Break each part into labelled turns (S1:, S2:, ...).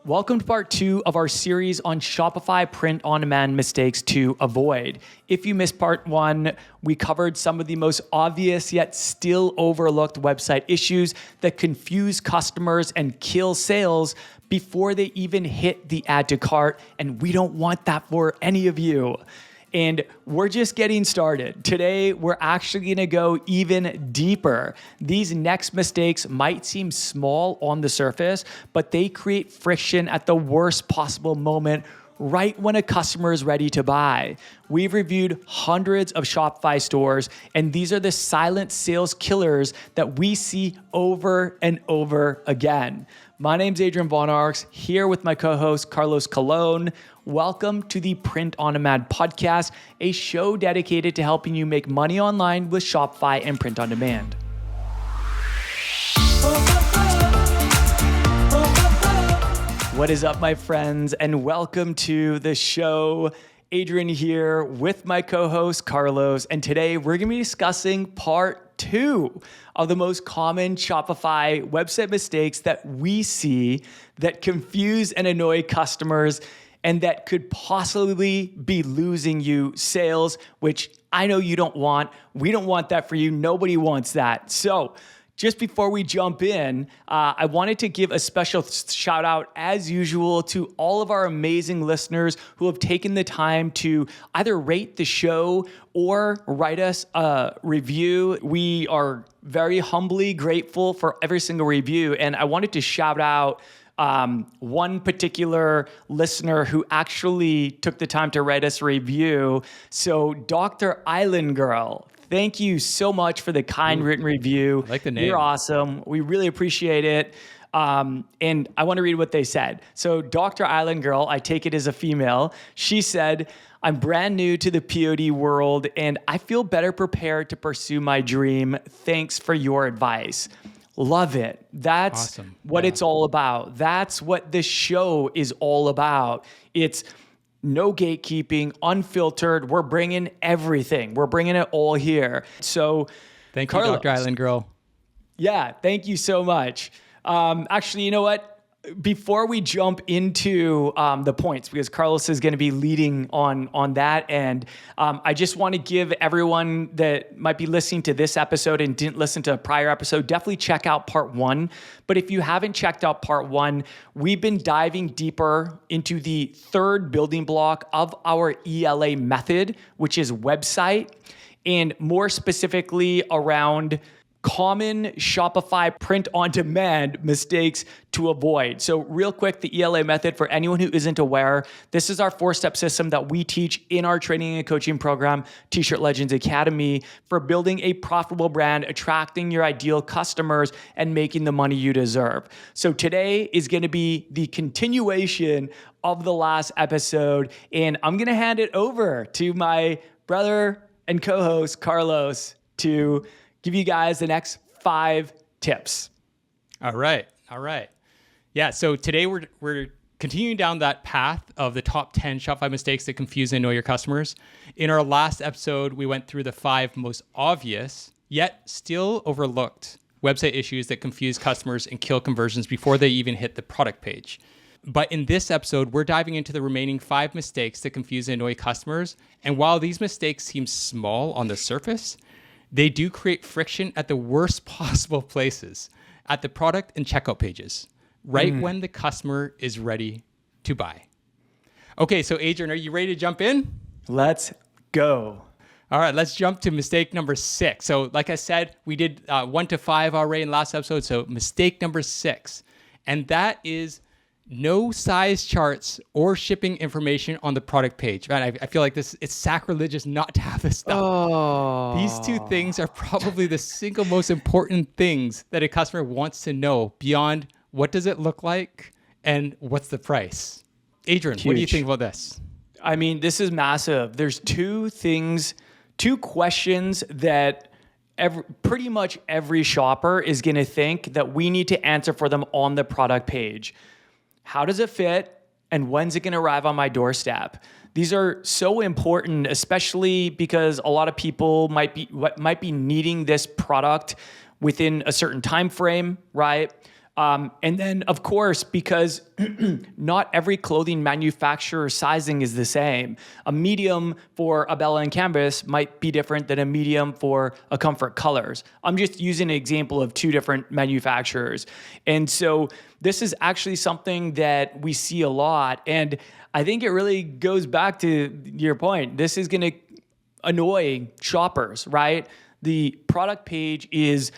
S1: Welcome to part 2 of our series on Shopify print-on-demand mistakes to avoid. If you missed part 1, we covered some of the most obvious yet still overlooked website issues that confuse customers and kill sales before they even hit the add to cart, and we don't want that for any of you. And we're just getting started. Today, we're actually gonna go even deeper. These next mistakes might seem small on the surface, but they create friction at the worst possible moment, right when a customer is ready to buy. We've reviewed hundreds of Shopify stores, and these are the silent sales killers that we see over and over again. My name's Adrian Von Arx, here with my co-host Carlos Colon. Welcome to the Print on Demand podcast, a show dedicated to helping you make money online with Shopify and print on demand. What is up, my friends, and welcome to the show. Adrian here with my co-host Carlos, and today we're going to be discussing part 2 of the most common Shopify website mistakes that we see that confuse and annoy customers and that could possibly be losing you sales, which I know you don't want. We don't want that for you. Nobody wants that. So just before we jump in, I wanted to give a special shout out, as usual, to all of our amazing listeners who have taken the time to either rate the show or write us a review. We are very humbly grateful for every single review, and I wanted to shout out one particular listener who actually took the time to write us a review. So Dr. Island Girl, thank you so much for the kind written review.
S2: I like the name.
S1: You're awesome. We really appreciate it. And I want to read what they said. So Dr. Island Girl, I take it as a female. She said, "I'm brand new to the POD world and I feel better prepared to pursue my dream. Thanks for your advice." Love it. That's
S2: awesome.
S1: What it's all about. That's what this show is all about. It's no gatekeeping, unfiltered. We're bringing everything. We're bringing it all here. So
S2: thank you,
S1: Carlos,
S2: Dr. Island Girl.
S1: Yeah, thank you so much. Actually, you know what? Before we jump into the points, because Carlos is going to be leading on that, and I just want to give everyone that might be listening to this episode and didn't listen to a prior episode, definitely check out part 1. But if you haven't checked out part 1, we've been diving deeper into the third building block of our ELA method, which is website, and more specifically around common Shopify print-on-demand mistakes to avoid. So real quick, the ELA method, for anyone who isn't aware, this is our 4-step system that we teach in our training and coaching program, T-Shirt Legends Academy, for building a profitable brand, attracting your ideal customers, and making the money you deserve. So today is going to be the continuation of the last episode, and I'm going to hand it over to my brother and co-host, Carlos, to give you guys the next 5 tips.
S2: All right. Yeah, so today we're continuing down that path of the top 10 Shopify mistakes that confuse and annoy your customers. In our last episode, we went through the 5 most obvious, yet still overlooked website issues that confuse customers and kill conversions before they even hit the product page. But in this episode, we're diving into the remaining 5 mistakes that confuse and annoy customers. And while these mistakes seem small on the surface, they do create friction at the worst possible places, at the product and checkout pages, right when the customer is ready to buy. Okay, so Adrian, are you ready to jump in?
S1: Let's go.
S2: All right, let's jump to mistake number 6. So like I said, we did 1 to 5 already in the last episode, so mistake number 6. And that is no size charts or shipping information on the product page. Man, I feel like it's sacrilegious not to have this stuff.
S1: Oh.
S2: These 2 things are probably the single most important things that a customer wants to know beyond what does it look like and what's the price. Adrian, what do you think about this?
S1: I mean, this is massive. There's 2 questions that pretty much every shopper is going to think that we need to answer for them on the product page. How does it fit? And when's it going to arrive on my doorstep? These are so important, especially because a lot of people might be needing this product within a certain time frame, right? And then, of course, because not every clothing manufacturer sizing is the same. A medium for a Bella and Canvas might be different than a medium for a Comfort Colors. I'm just using an example of two different manufacturers. And so this is actually something that we see a lot. And I think it really goes back to your point. This is going to annoy shoppers, right? The product page is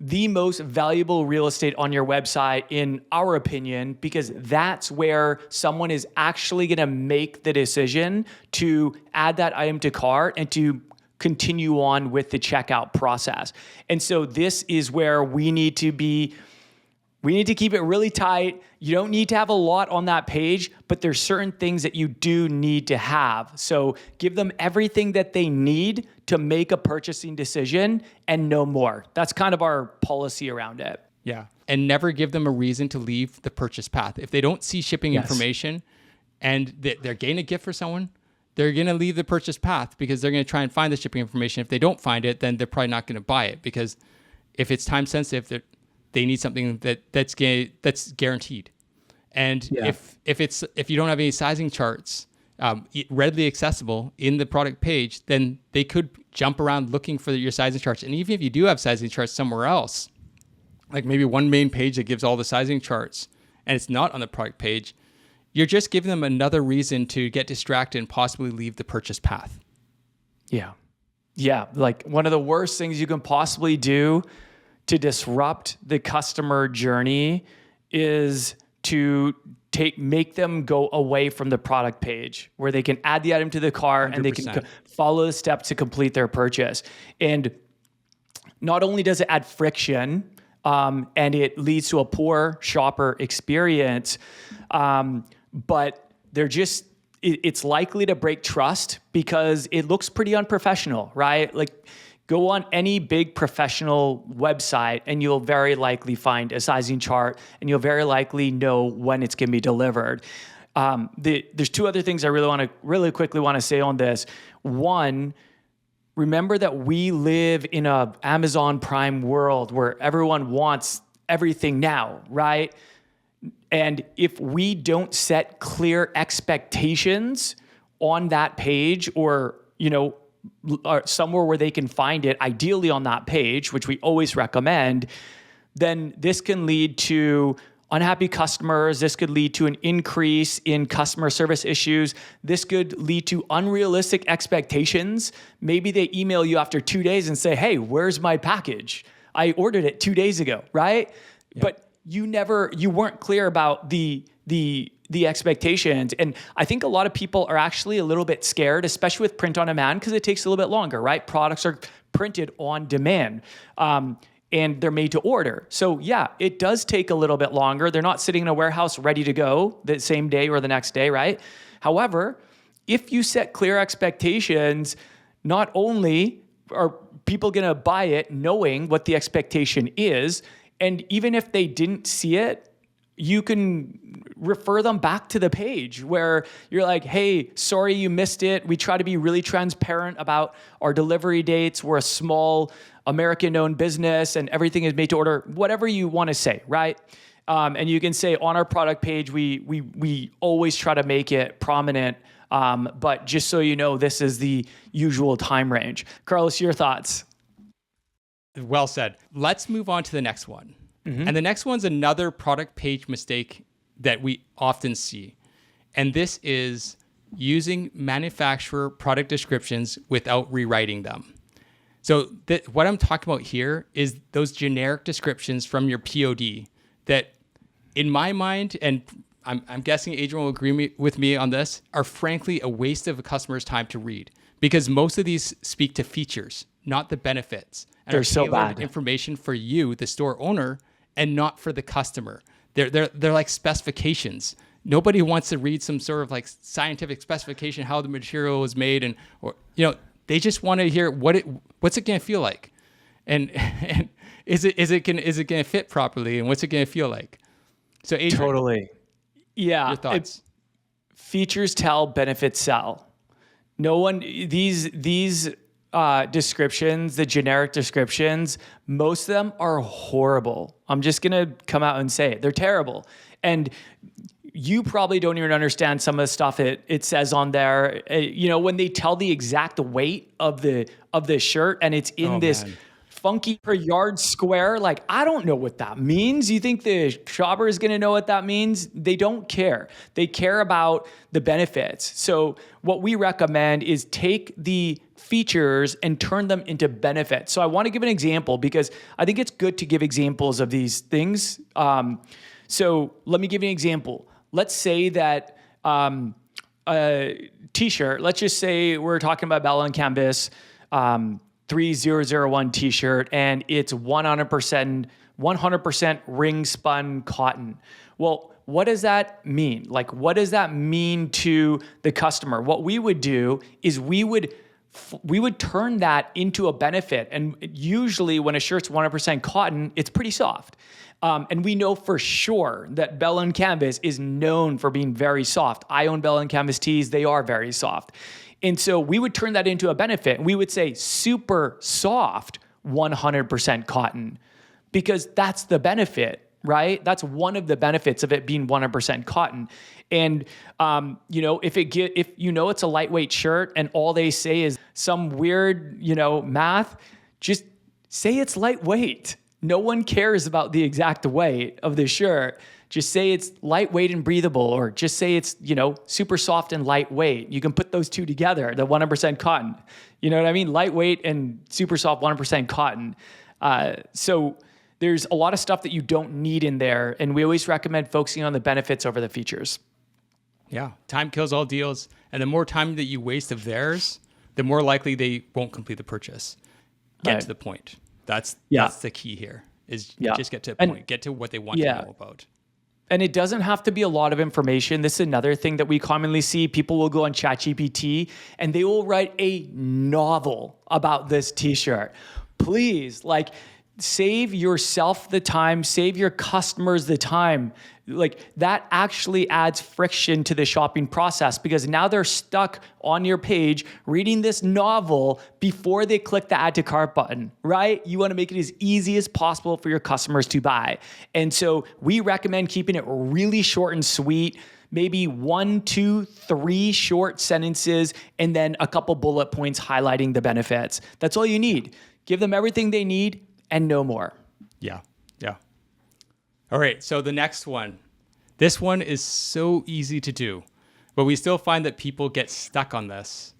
S1: the most valuable real estate on your website, in our opinion, because that's where someone is actually going to make the decision to add that item to cart and to continue on with the checkout process. And so this is where we need to keep it really tight. You don't need to have a lot on that page, but there's certain things that you do need to have. So give them everything that they need to make a purchasing decision and no more. That's kind of our policy around it.
S2: Yeah. And never give them a reason to leave the purchase path. If they don't see shipping information and they're getting a gift for someone, they're going to leave the purchase path because they're going to try and find the shipping information. If they don't find it, then they're probably not going to buy it, because if it's time sensitive, they need something that's guaranteed. And if you don't have any sizing charts readily accessible in the product page, then they could jump around looking for your sizing charts. And even if you do have sizing charts somewhere else, like maybe one main page that gives all the sizing charts and it's not on the product page, you're just giving them another reason to get distracted and possibly leave the purchase path.
S1: Yeah. Yeah. Like one of the worst things you can possibly do to disrupt the customer journey is to make them go away from the product page where they can add the item to the cart 100%. And they can follow the steps to complete their purchase. And not only does it add friction, and it leads to a poor shopper experience, but it's likely to break trust because it looks pretty unprofessional, right? Like, go on any big professional website and you'll very likely find a sizing chart and you'll very likely know when it's going to be delivered. There's two other things I really quickly want to say on this. One, remember that we live in a Amazon Prime world where everyone wants everything now, right? And if we don't set clear expectations on that page or somewhere where they can find it, ideally on that page, which we always recommend, then this can lead to unhappy customers. This could lead to an increase in customer service issues. This could lead to unrealistic expectations. Maybe they email you after 2 days and say, hey, where's my package? I ordered it 2 days ago, right? Yep. But you weren't clear about the expectations. And I think a lot of people are actually a little bit scared, especially with print on demand, because it takes a little bit longer, right? Products are printed on demand, and they're made to order. So yeah, it does take a little bit longer. They're not sitting in a warehouse ready to go the same day or the next day, right? However, if you set clear expectations, not only are people going to buy it knowing what the expectation is, and even if they didn't see it, you can refer them back to the page where you're like, hey, sorry you missed it. We try to be really transparent about our delivery dates. We're a small American-owned business and everything is made to order, whatever you want to say, right? And you can say on our product page, we always try to make it prominent, but just so you know, this is the usual time range. Carlos, your thoughts?
S2: Well said. Let's move on to the next one. Mm-hmm. And the next one's another product page mistake that we often see. And this is using manufacturer product descriptions without rewriting them. So what I'm talking about here is those generic descriptions from your POD that, in my mind, and I'm guessing Adrian will agree with me on this, are frankly a waste of a customer's time to read, because most of these speak to features, not the benefits. And
S1: they're so bad.
S2: Information for you, the store owner, and not for the customer. They're like specifications. Nobody wants to read some sort of like scientific specification how the material is made, they just want to hear what's it going to feel like, and is it going to fit properly, and what's it going to feel like. So Adrian,
S1: totally, yeah.
S2: Your thoughts?
S1: Features tell, benefits sell. No one these descriptions, the generic descriptions, most of them are horrible. I'm just going to come out and say it. They're terrible. And you probably don't even understand some of the stuff it says on there. When they tell the exact weight of the shirt and it's in this funky per yard square, like, I don't know what that means. You think the shopper is going to know what that means? They don't care. They care about the benefits. So what we recommend is take the features and turn them into benefits. So I want to give an example because I think it's good to give examples of these things. So let me give you an example. Let's say that a t-shirt, let's just say we're talking about Bella and Canvas 3001 t-shirt, and it's 100% ring spun cotton. Well, what does that mean? Like, what does that mean to the customer? What we would do is we would turn that into a benefit. And usually when a shirt's 100% cotton, it's pretty soft. And we know for sure that Bella and Canvas is known for being very soft. I own Bella and Canvas tees. They are very soft. And so we would turn that into a benefit. We would say super soft, 100% cotton, because that's the benefit, right? That's one of the benefits of it being 100% cotton. And, if it's a lightweight shirt and all they say is some weird, math, just say it's lightweight. No one cares about the exact weight of the shirt. Just say it's lightweight and breathable, or just say it's, super soft and lightweight. You can put those two together, the 100% cotton. You know what I mean? Lightweight and super soft 100% cotton. So there's a lot of stuff that you don't need in there. And we always recommend focusing on the benefits over the features.
S2: Yeah. Time kills all deals. And the more time that you waste of theirs, the more likely they won't complete the purchase. Get to the point. That's the key here, is just get to the point. Get to what they want to know about.
S1: And it doesn't have to be a lot of information. This is another thing that we commonly see. People will go on ChatGPT and they will write a novel about this t-shirt. Please, save yourself the time, save your customers the time. That actually adds friction to the shopping process, because now they're stuck on your page reading this novel before they click the add to cart button, right? You want to make it as easy as possible for your customers to buy. And so we recommend keeping it really short and sweet, maybe 1, 2, 3 short sentences, and then a couple bullet points highlighting the benefits. That's all you need. Give them everything they need and no more.
S2: Yeah. All right, so the next one. This one is so easy to do, but we still find that people get stuck on this.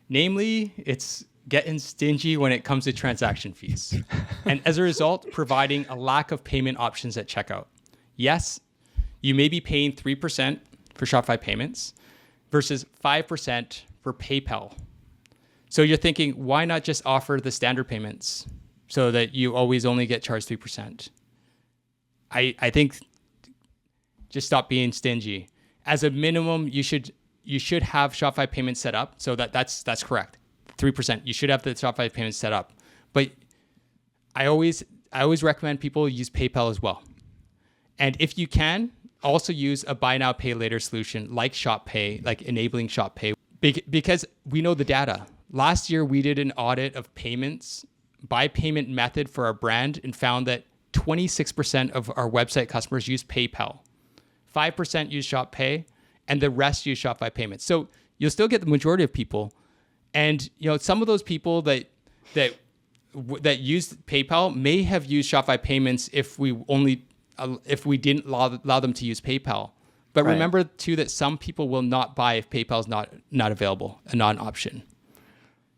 S2: Namely, it's getting stingy when it comes to transaction fees. And as a result, providing a lack of payment options at checkout. Yes, you may be paying 3% for Shopify payments versus 5% for PayPal. So you're thinking, why not just offer the standard payments so that you always only get charged 3%? I think just stop being stingy. As a minimum, you should have Shopify payments set up. So that's correct. 3%. You should have the Shopify payments set up. But I always recommend people use PayPal as well. And if you can, also use a buy now, pay later solution like ShopPay, like enabling ShopPay, because we know the data. Last year, we did an audit of payments by payment method for our brand and found that 26% of our website customers use PayPal, 5% use ShopPay, and the rest use Shopify payments. So you'll still get the majority of people. And some of those people that use PayPal may have used Shopify payments if we didn't allow them to use PayPal. But remember too that some people will not buy if PayPal is not available, a non-option.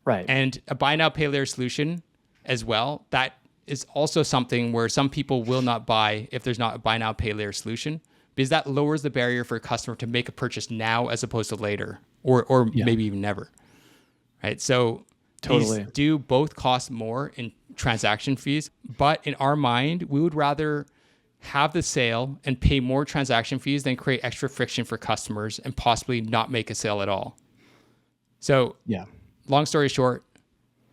S1: Right.
S2: And a buy now, pay later solution as well, that is also something where some people will not buy if there's not a buy now, pay later solution, because that lowers the barrier for a customer to make a purchase now as opposed to later, or maybe even never. Right. So these do both cost more in transaction fees, but in our mind, we would rather have the sale and pay more transaction fees than create extra friction for customers and possibly not make a sale at all. So long story short,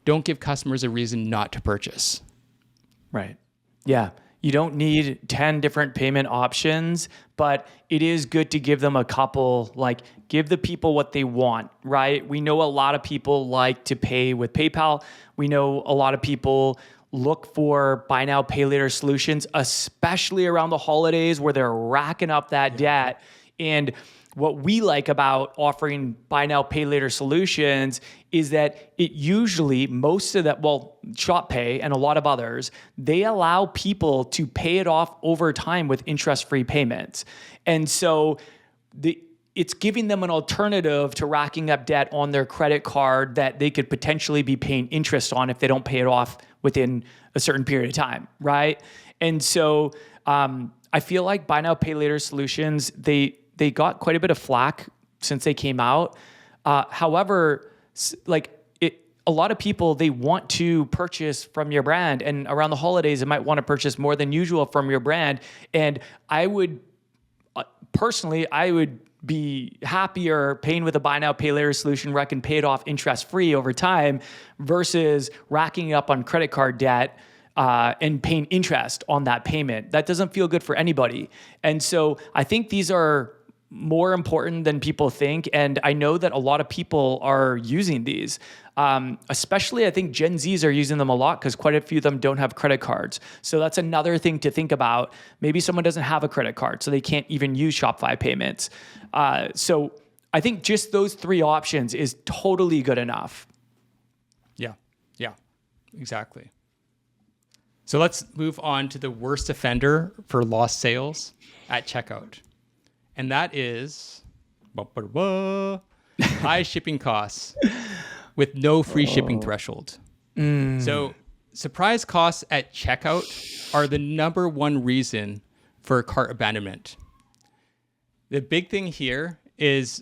S2: don't give customers a reason not to purchase.
S1: Right. Yeah. You don't need 10 different payment options, but it is good to give them a couple, like give the people what they want, right? We know a lot of people like to pay with PayPal. We know a lot of people look for buy now, pay later solutions, especially around the holidays where they're racking up that debt. And what we like about offering buy now, pay later solutions is that it usually, most of that, well, ShopPay and a lot of others, they allow people to pay it off over time with interest-free payments. And so it's giving them an alternative to racking up debt on their credit card that they could potentially be paying interest on if they don't pay it off within a certain period of time, right? And so I feel like buy now, pay later solutions, they got quite a bit of flack since they came out. However, a lot of people, they want to purchase from your brand, and around the holidays, they might want to purchase more than usual from your brand. And I would, personally, I would be happier paying with a buy now, pay later solution where I can pay it off interest free over time versus racking up on credit card debt and paying interest on that payment. That doesn't feel good for anybody. And so I think these are more important than people think. And I know that a lot of people are using these. Especially I think Gen Zs are using them a lot because quite a few of them don't have credit cards. So that's another thing to think about. Maybe someone doesn't have a credit card, so they can't even use Shopify payments. So I think just those three options is totally good enough.
S2: Yeah, exactly. So let's move on to the worst offender for lost sales at checkout. And that is high shipping costs with no free shipping threshold. So surprise costs at checkout are the number one reason for cart abandonment. The big thing here is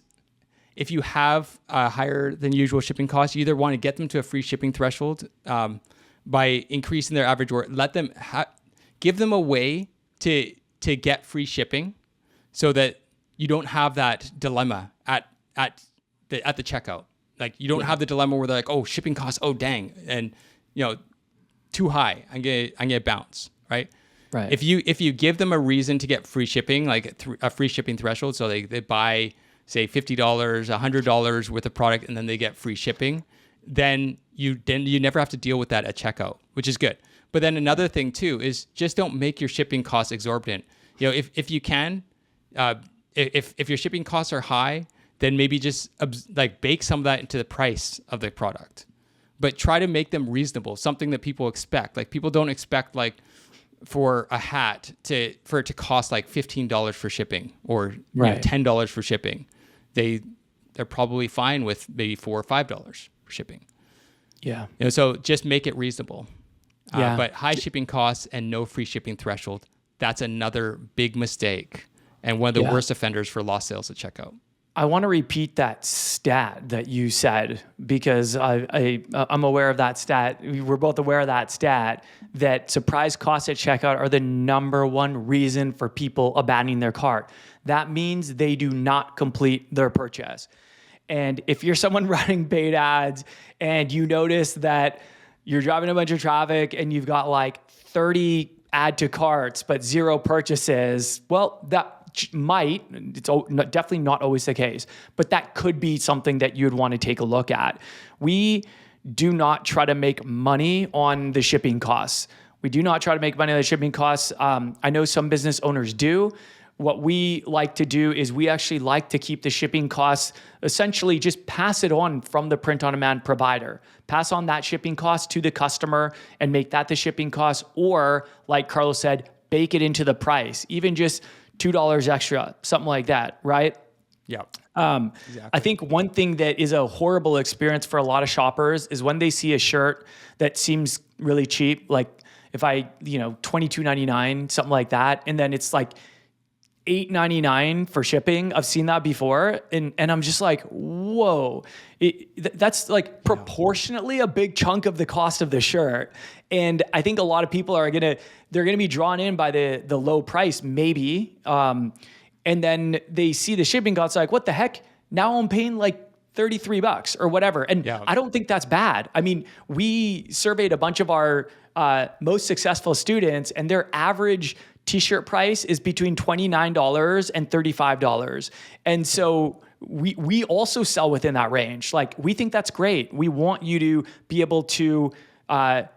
S2: if you have a higher than usual shipping costs, you either want to get them to a free shipping threshold by increasing their average order, give them a way to get free shipping so that you don't have that dilemma at the checkout. Like you don't have the dilemma where they're like, oh, shipping costs, oh dang, and too high, I'm gonna bounce, right?
S1: Right.
S2: If you give them a reason to get free shipping, like a free shipping threshold, so they buy say $50, $100 worth of product, and then they get free shipping, then you never have to deal with that at checkout, which is good. But then another thing too is just don't make your shipping costs exorbitant. If you can, if your shipping costs are high, then maybe just bake some of that into the price of the product. But try to make them reasonable, something that people expect. Like people don't expect for a hat for it to cost like $15 for shipping or $10 for shipping. They're probably fine with maybe $4 or $5 for shipping.
S1: Yeah.
S2: So just make it reasonable.
S1: Yeah.
S2: But high shipping costs and no free shipping threshold, that's another big mistake and one of the worst offenders for lost sales at checkout.
S1: I want to repeat that stat that you said because I'm aware of that stat. We're both aware of that stat that surprise costs at checkout are the number one reason for people abandoning their cart. That means they do not complete their purchase. And if you're someone running paid ads and you notice that you're driving a bunch of traffic and you've got like 30 add to carts but 0 purchases, well, that it's definitely not always the case, but that could be something that you'd want to take a look at. We do not try to make money on the shipping costs. We do not try to make money on the shipping costs. I know some business owners do. What we like to do is we actually like to keep the shipping costs, essentially just pass it on from the print-on-demand provider. Pass on that shipping cost to the customer and make that the shipping cost, or like Carlos said, bake it into the price, even just $2 extra, something like that, right?
S2: Yeah.
S1: Exactly. I think one thing that is a horrible experience for a lot of shoppers is when they see a shirt that seems really cheap, like if $22.99, something like that, and then it's like $8.99 for shipping. I've seen that before, and I'm just like, whoa, that's like proportionately a big chunk of the cost of the shirt. And I think a lot of people they're gonna be drawn in by the low price, maybe, and then they see the shipping costs, like, what the heck? Now I'm paying like $33 or whatever. And
S2: Yeah.
S1: I don't think that's bad. I mean, we surveyed a bunch of our most successful students, and their average t-shirt price is between $29 and $35. And so we also sell within that range. Like, we think that's great. We want you to be able to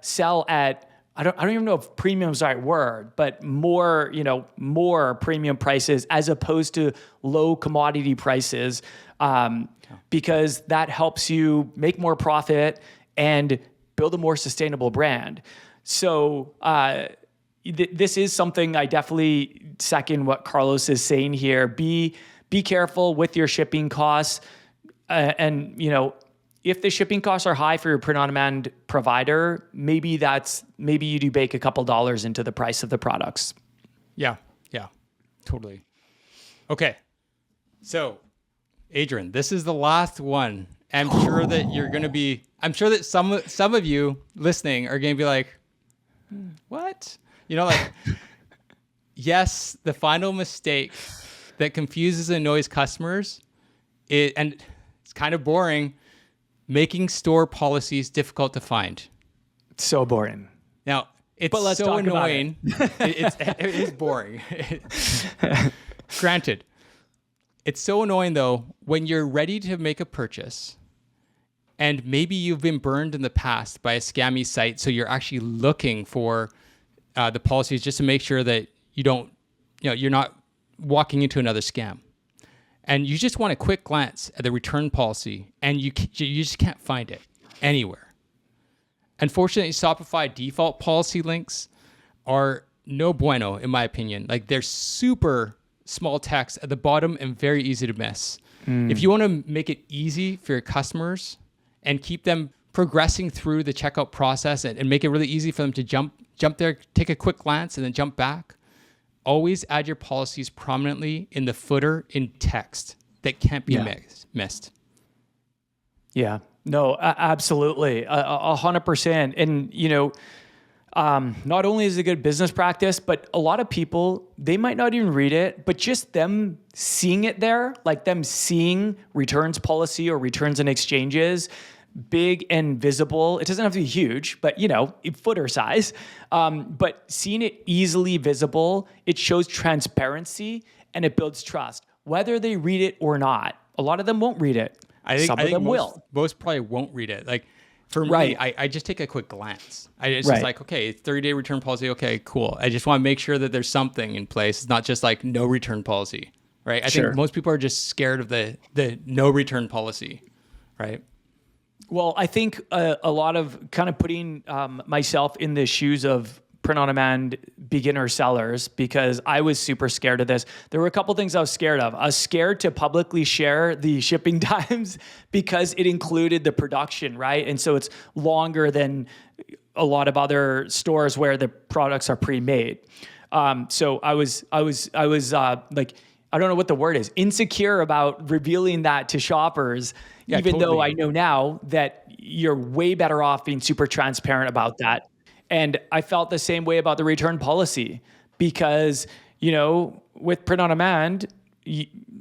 S1: sell at, I don't even know if premium is the right word, but more premium prices as opposed to low commodity prices, because that helps you make more profit and build a more sustainable brand. So this is something I definitely second what Carlos is saying here. Be careful with your shipping costs, and if the shipping costs are high for your print-on-demand provider, maybe you do bake a couple dollars into the price of the products.
S2: Yeah, totally. Okay, so Adrian, this is the last one. I'm sure that some of you listening are going to be like, what? Yes, the final mistake that confuses and annoys customers, and it's kind of boring, making store policies difficult to find.
S1: It's so boring.
S2: Now, it's
S1: let's
S2: so
S1: talk about
S2: annoying. It is boring. Granted. It's so annoying, though, when you're ready to make a purchase and maybe you've been burned in the past by a scammy site, so you're actually looking for the policies just to make sure that you're not walking into another scam. And you just want a quick glance at the return policy, and you just can't find it anywhere. Unfortunately, Shopify default policy links are no bueno, in my opinion. Like, they're super small text at the bottom and very easy to miss. If you want to make it easy for your customers and keep them progressing through the checkout process and make it really easy for them to jump there, take a quick glance, and then jump back, always add your policies prominently in the footer in text that can't be missed.
S1: Yeah, no, absolutely. 100%. And, not only is it a good business practice, but a lot of people, they might not even read it, but just them seeing it there, like them seeing returns policy or returns and exchanges, big and visible. It doesn't have to be huge, but footer size. But seeing it easily visible, it shows transparency and it builds trust, whether they read it or not. A lot of them won't read it.
S2: I think
S1: them
S2: most
S1: will.
S2: Most probably won't read it. Like, for
S1: Right.
S2: me, I just take a quick glance. It's just like, okay, it's 30-day return policy. Okay, cool. I just want to make sure that there's something in place. It's not just like no return policy, right? I think most people are just scared of the no return policy, right?
S1: Well, I think a lot of kind of putting myself in the shoes of print-on-demand beginner sellers, because I was super scared of this. There were a couple things I was scared of. I was scared to publicly share the shipping times because it included the production, right? And so it's longer than a lot of other stores where the products are pre-made. So I was like, I don't know what the word is, insecure about revealing that to shoppers, even though I know now that you're way better off being super transparent about that. And I felt the same way about the return policy because, with print on demand,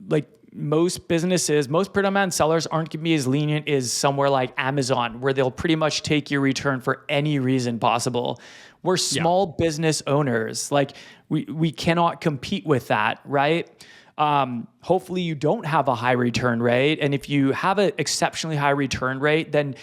S1: like most businesses, most print on demand sellers aren't going to be as lenient as somewhere like Amazon, where they'll pretty much take your return for any reason possible. We're small business owners. Like we cannot compete with that, right? Hopefully you don't have a high return rate. And if you have an exceptionally high return rate, then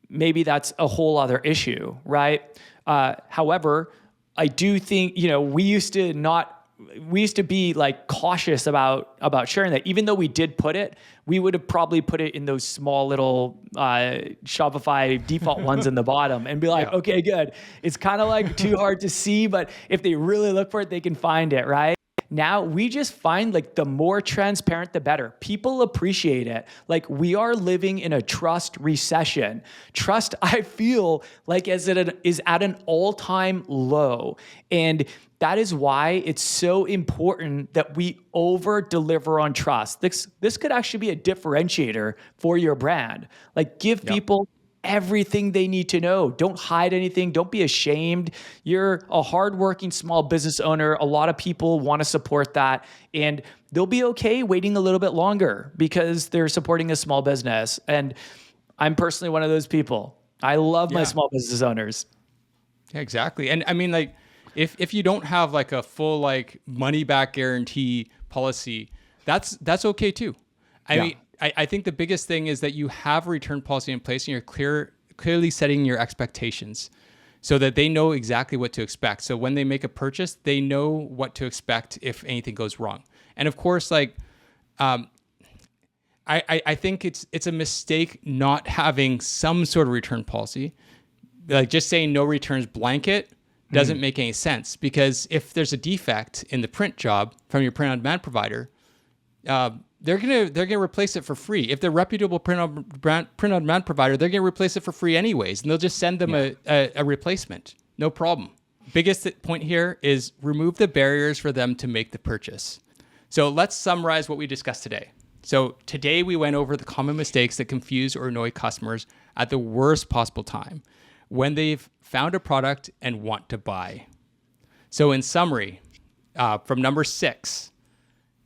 S1: maybe that's a whole other issue, right? However, I do think, we used to be like cautious about sharing that. Even though we did put it, we would have probably put it in those small little Shopify default ones in the bottom and be like, okay, good. It's kind of like too hard to see, but if they really look for it, they can find it, right? Now we just find like the more transparent, the better. People appreciate it. Like we are living in a trust recession. Trust, I feel like is at an all-time low. And that is why it's so important that we over-deliver on trust. This could actually be a differentiator for your brand. Like give people everything they need to know. Don't hide anything. Don't be ashamed. You're a hardworking small business owner. A lot of people want to support that, and they'll be okay waiting a little bit longer because they're supporting a small business. And I'm personally one of those people. I love my small business owners.
S2: Yeah, exactly. And I mean, like, if you don't have like a full like money back guarantee policy, that's okay too. I mean, I think the biggest thing is that you have a return policy in place and you're clearly setting your expectations so that they know exactly what to expect. So when they make a purchase, they know what to expect if anything goes wrong. And of course, like, I think it's a mistake not having some sort of return policy. Like just saying no returns blanket doesn't make any sense, because if there's a defect in the print job from your print on demand provider, they're gonna replace it for free. If they're a reputable print on demand provider, they're gonna replace it for free anyways, and they'll just send them a replacement, no problem. Biggest point here is remove the barriers for them to make the purchase. So let's summarize what we discussed today. So today we went over the common mistakes that confuse or annoy customers at the worst possible time, when they've found a product and want to buy. So in summary, from number 6,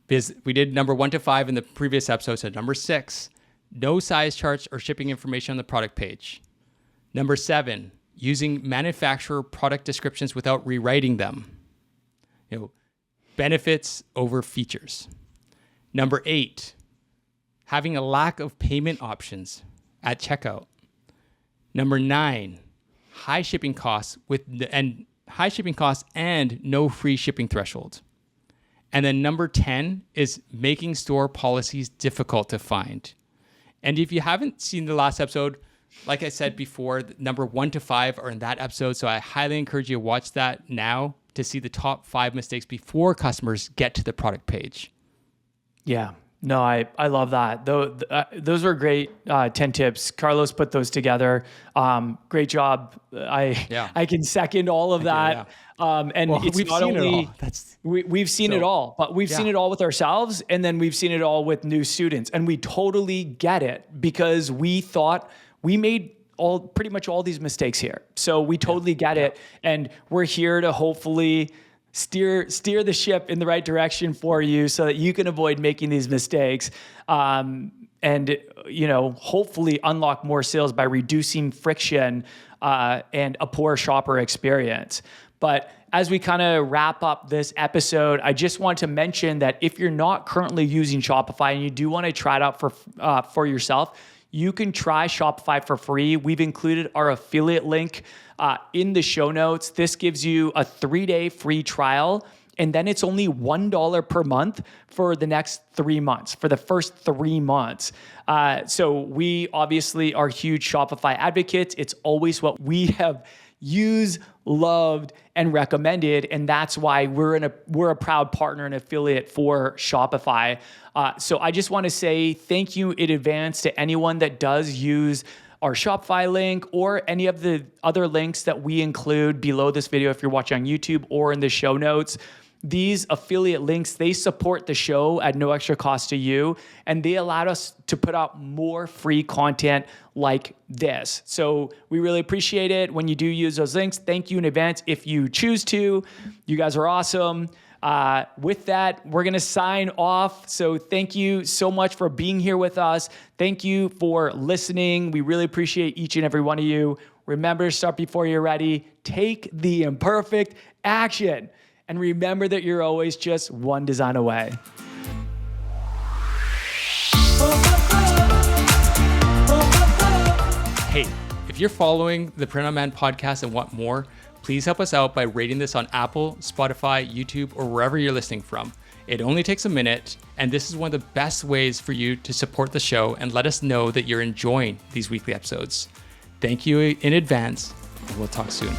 S2: because we did number 1 to 5 in the previous episode, so number 6, no size charts or shipping information on the product page. Number 7, using manufacturer product descriptions without rewriting them. Benefits over features. Number 8, having a lack of payment options at checkout. Number 9, high shipping costs and no free shipping threshold. And then number 10 is making store policies difficult to find. And if you haven't seen the last episode, like I said before, number 1 to 5 are in that episode. So I highly encourage you to watch that now to see the top 5 mistakes before customers get to the product page.
S1: Yeah. No, I love that. Those are great 10 tips. Carlos put those together. Great job. I can second all of that. And it's
S2: we've
S1: not
S2: seen
S1: only
S2: it all.
S1: we've seen it all, but we've seen it all with ourselves, and then we've seen it all with new students, and we totally get it because we thought we made pretty much all these mistakes here. So we totally get it, and we're here to hopefully steer the ship in the right direction for you so that you can avoid making these mistakes, and hopefully unlock more sales by reducing friction and a poor shopper experience. But as we kind of wrap up this episode, I just want to mention that if you're not currently using Shopify and you do want to try it out for yourself, you can try Shopify for free. We've included our affiliate link in the show notes. This gives you a 3-day free trial, and then it's only $1 per month for the next 3 months, for the first 3 months. So we obviously are huge Shopify advocates. It's always what we have used, loved, and recommended, and that's why we're a proud partner and affiliate for Shopify. So I just want to say thank you in advance to anyone that does use our Shopify link or any of the other links that we include below this video if you're watching on YouTube or in the show notes. These affiliate links, they support the show at no extra cost to you, and they allowed us to put out more free content like this. So we really appreciate it when you do use those links. Thank you in advance if you choose to. You guys are awesome. With that, we're going to sign off. So thank you so much for being here with us. Thank you for listening. We really appreciate each and every one of you. Remember to start before you're ready. Take the imperfect action. And remember that you're always just one design away.
S2: Hey, if you're following the Print on Demand podcast and want more, please help us out by rating this on Apple, Spotify, YouTube, or wherever you're listening from. It only takes a minute, and this is one of the best ways for you to support the show and let us know that you're enjoying these weekly episodes. Thank you in advance, and we'll talk soon.